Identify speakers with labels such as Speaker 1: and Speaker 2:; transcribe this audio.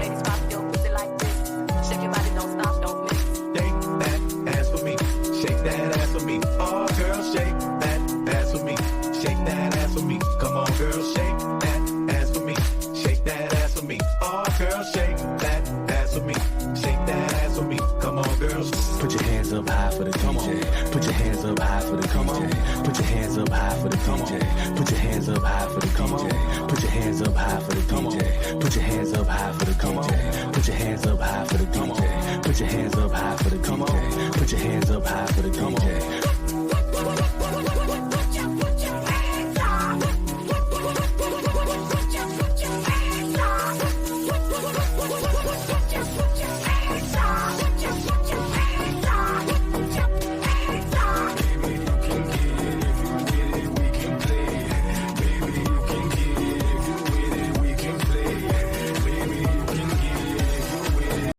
Speaker 1: ladies pop your pussy like this. Shake your body, don't stop, don't miss.
Speaker 2: Shake that ass for me. Shake that ass for me. Oh, girl, shake that ass for me. Shake that ass for me. Come on, girl, shake that ass for me. Shake that ass for me. Oh, girl, shake that ass for me. Shake that ass for me. Come on, girls.
Speaker 3: Put your hands up high for the DJ. Put your hands up high for the DJ. Put your hands up high for the DJ. Put your hands up high for the DJ. Put your hands up high for the DJ. Put your hands up high for the DJ. Put your hands up high for the DJ. Put your hands up high for the DJ. Put your hands